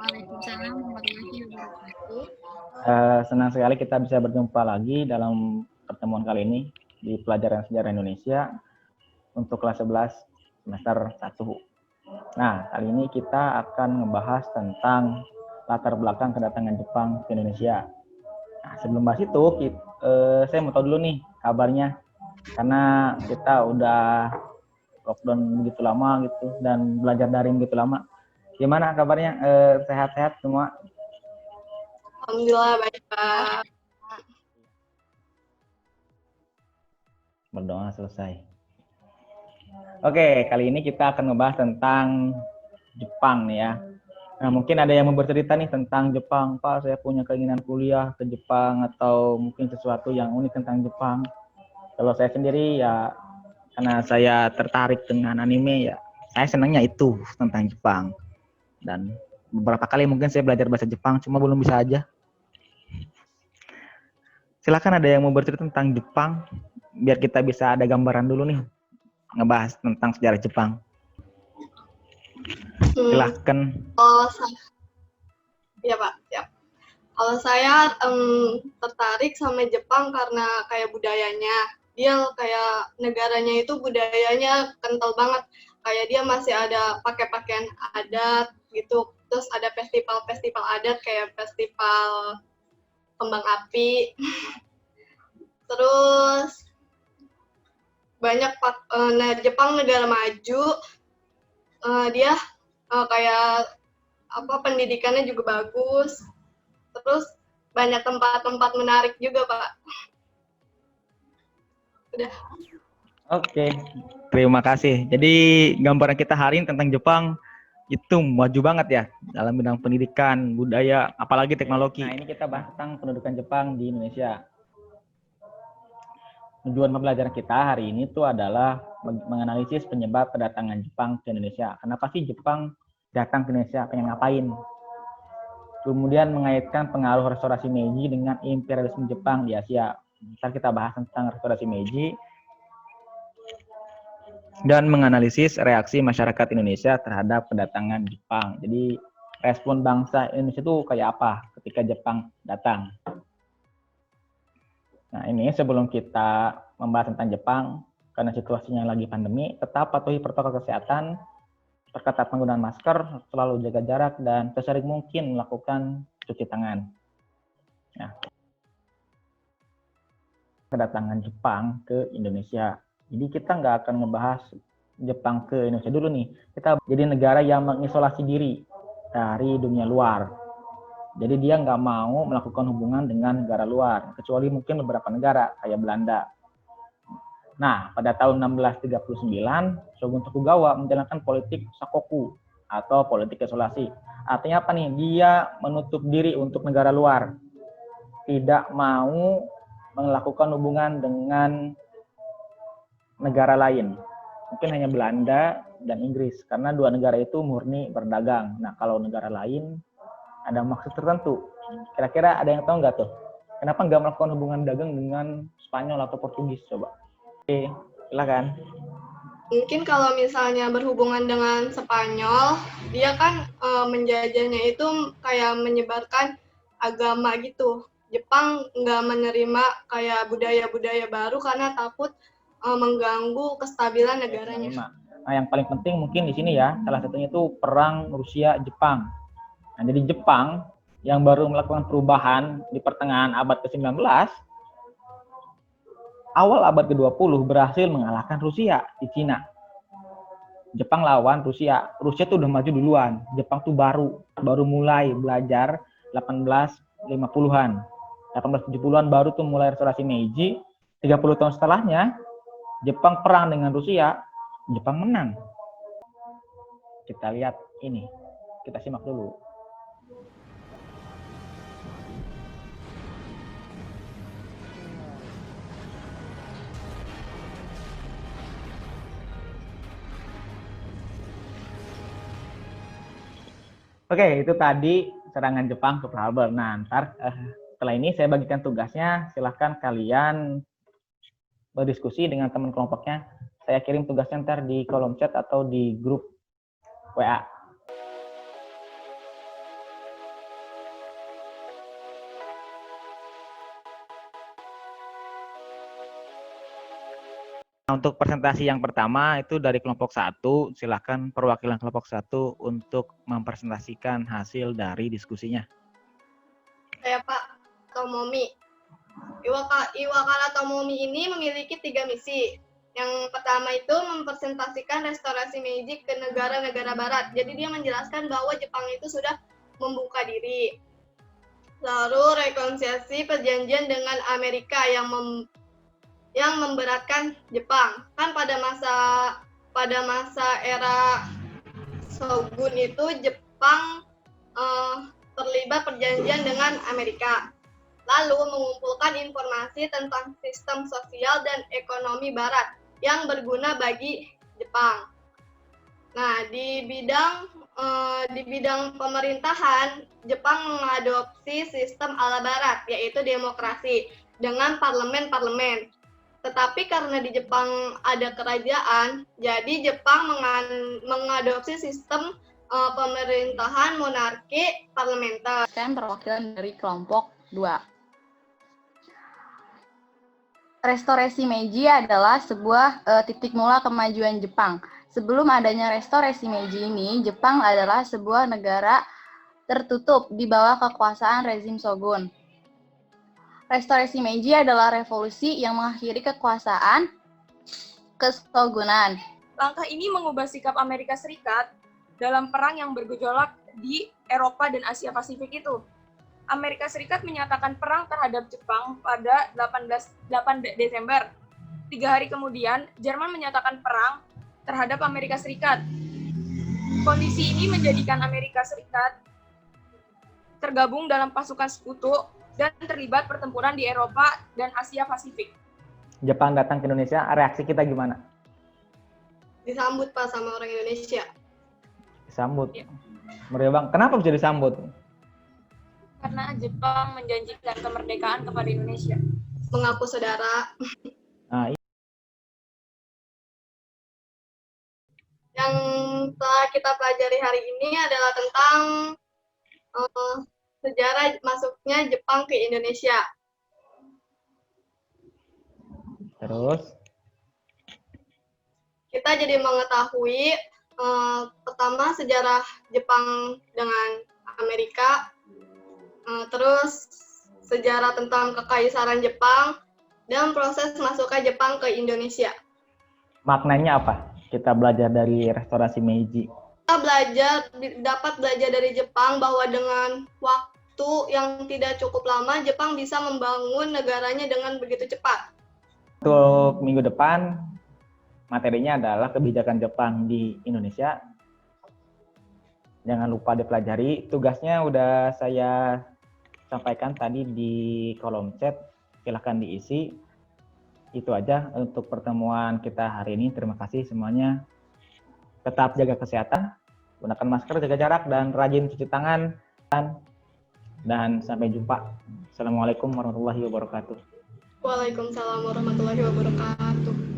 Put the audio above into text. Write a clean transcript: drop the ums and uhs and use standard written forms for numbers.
Waalaikumsalam warahmatullahi wabarakatuh. Senang sekali kita bisa berjumpa lagi dalam pertemuan kali ini di pelajaran sejarah Indonesia untuk kelas 11 semester 1. Nah, kali ini kita akan membahas tentang latar belakang kedatangan Jepang ke Indonesia. Nah, sebelum bahas itu, saya mau tahu dulu nih kabarnya, karena kita udah lockdown begitu lama gitu dan belajar daring begitu lama. Gimana kabarnya? Sehat-sehat semua? Alhamdulillah baik, Pak. Berdoa selesai. Oke, kali ini kita akan membahas tentang Jepang nih ya. Nah, mungkin ada yang mau bercerita nih tentang Jepang. Pak, saya punya keinginan kuliah ke Jepang atau mungkin sesuatu yang unik tentang Jepang. Kalau saya sendiri ya, karena saya tertarik dengan anime ya, saya senangnya itu tentang Jepang. Dan beberapa kali mungkin saya belajar bahasa Jepang, cuma belum bisa aja. Silakan ada yang mau bercerita tentang Jepang, biar kita bisa ada gambaran dulu nih, ngebahas tentang sejarah Jepang. Silakan. Iya Pak, siap. Kalau saya tertarik sama Jepang karena kayak budayanya. Dia kayak negaranya itu budayanya kental banget. Kayak dia masih ada pakai pakaian adat gitu. Terus ada festival-festival adat kayak festival kembang api. Terus banyak Jepang negara maju. Dia kayak pendidikannya juga bagus. Terus banyak tempat-tempat menarik juga, Pak. Udah. Oke, terima kasih. Jadi gambaran kita hari ini tentang Jepang itu maju banget ya dalam bidang pendidikan, budaya, apalagi teknologi. Nah, ini kita bahas tentang pendudukan Jepang di Indonesia. Tujuan pembelajaran kita hari ini tuh adalah menganalisis penyebab kedatangan Jepang ke Indonesia. Kenapa sih Jepang datang ke Indonesia, pengen ngapain? Kemudian mengaitkan pengaruh restorasi Meiji dengan imperialisme Jepang di Asia. Ntar kita bahas tentang restorasi Meiji dan menganalisis reaksi masyarakat Indonesia terhadap kedatangan Jepang. Jadi respon bangsa Indonesia itu kayak apa ketika Jepang datang? Nah, ini sebelum kita membahas tentang Jepang, karena situasinya lagi pandemi, tetap patuhi protokol kesehatan, perketat penggunaan masker, selalu jaga jarak, dan sesering mungkin melakukan cuci tangan. Nah, kedatangan Jepang ke Indonesia. Jadi kita nggak akan ngebahas Jepang ke Indonesia dulu nih. Kita jadi negara yang mengisolasi diri dari dunia luar. Jadi dia nggak mau melakukan hubungan dengan negara luar, kecuali mungkin beberapa negara kayak Belanda. Nah, pada tahun 1639, Shogun Tokugawa menjalankan politik sakoku atau politik isolasi. Artinya apa nih? Dia menutup diri untuk negara luar. Tidak mau melakukan hubungan dengan negara lain. Mungkin hanya Belanda dan Inggris, karena dua negara itu murni berdagang. Nah, kalau negara lain ada maksud tertentu. Kira-kira ada yang tahu nggak tuh? Kenapa nggak melakukan hubungan dagang dengan Spanyol atau Portugis? Coba. Oke, silakan. Mungkin kalau misalnya berhubungan dengan Spanyol, dia kan menjajahnya itu kayak menyebarkan agama gitu. Jepang nggak menerima kayak budaya-budaya baru karena takut mengganggu kestabilan negaranya. Nah, yang paling penting mungkin di sini ya, salah satunya itu perang Rusia-Jepang. Nah, jadi Jepang yang baru melakukan perubahan di pertengahan abad ke-19, awal abad ke-20 berhasil mengalahkan Rusia di Cina. Jepang lawan Rusia. Rusia tuh udah maju duluan. Jepang tuh baru mulai belajar 1850-an. 1870-an baru tuh mulai restorasi Meiji. 30 tahun setelahnya, Jepang perang dengan Rusia, Jepang menang. Kita lihat ini. Kita simak dulu. Oke, itu tadi serangan Jepang ke Pearl Harbor. Nah, ntar setelah ini saya bagikan tugasnya. Silahkan kalian berdiskusi dengan teman kelompoknya. Saya kirim tugasnya ntar di kolom chat atau di grup WA. Nah, untuk presentasi yang pertama itu dari kelompok 1, silakan perwakilan kelompok 1 untuk mempresentasikan hasil dari diskusinya. Saya Pak Tomomi. Iwakala Tomomi ini memiliki 3 misi. Yang pertama itu mempresentasikan restorasi Meiji ke negara-negara barat. Jadi dia menjelaskan bahwa Jepang itu sudah membuka diri. Lalu rekonsiliasi perjanjian dengan Amerika yang memberatkan Jepang. Kan pada masa era Shogun itu Jepang terlibat perjanjian dengan Amerika. Lalu mengumpulkan informasi tentang sistem sosial dan ekonomi barat yang berguna bagi Jepang. Nah, di bidang pemerintahan, Jepang mengadopsi sistem ala barat, yaitu demokrasi dengan parlemen-parlemen. Tetapi karena di Jepang ada kerajaan, jadi Jepang mengadopsi sistem pemerintahan monarki parlementer. Perwakilan dari kelompok 2. Restorasi Meiji adalah sebuah titik mula kemajuan Jepang. Sebelum adanya restorasi Meiji ini, Jepang adalah sebuah negara tertutup di bawah kekuasaan rezim Shogun. Restorasi Meiji adalah revolusi yang mengakhiri kekuasaan keshogunan. Langkah ini mengubah sikap Amerika Serikat dalam perang yang bergejolak di Eropa dan Asia Pasifik itu. Amerika Serikat menyatakan perang terhadap Jepang pada 8 Desember. 3 hari kemudian, Jerman menyatakan perang terhadap Amerika Serikat. Kondisi ini menjadikan Amerika Serikat tergabung dalam pasukan sekutu dan terlibat pertempuran di Eropa dan Asia Pasifik. Jepang datang ke Indonesia, reaksi kita gimana? Disambut Pak sama orang Indonesia. Disambut. Ya. Meriah Bang. Kenapa bisa disambut? Karena Jepang menjanjikan kemerdekaan kepada Indonesia. Mengaku saudara. Nah, Yang telah kita pelajari hari ini adalah tentang sejarah masuknya Jepang ke Indonesia. terus Kita jadi mengetahui pertama sejarah Jepang dengan Amerika, terus sejarah tentang kekaisaran Jepang, dan proses masuknya Jepang ke Indonesia. maknanya apa? Kita belajar dari restorasi Meiji. Kita dapat belajar dari Jepang bahwa dengan waktu yang tidak cukup lama, Jepang bisa membangun negaranya dengan begitu cepat. Untuk minggu depan, materinya adalah kebijakan Jepang di Indonesia. Jangan lupa dipelajari. Tugasnya udah saya sampaikan tadi di kolom chat. Silahkan diisi. Itu aja untuk pertemuan kita hari ini. Terima kasih semuanya. Tetap jaga kesehatan, gunakan masker, jaga jarak, dan rajin cuci tangan. Dan sampai jumpa. Assalamualaikum warahmatullahi wabarakatuh. Waalaikumsalam warahmatullahi wabarakatuh.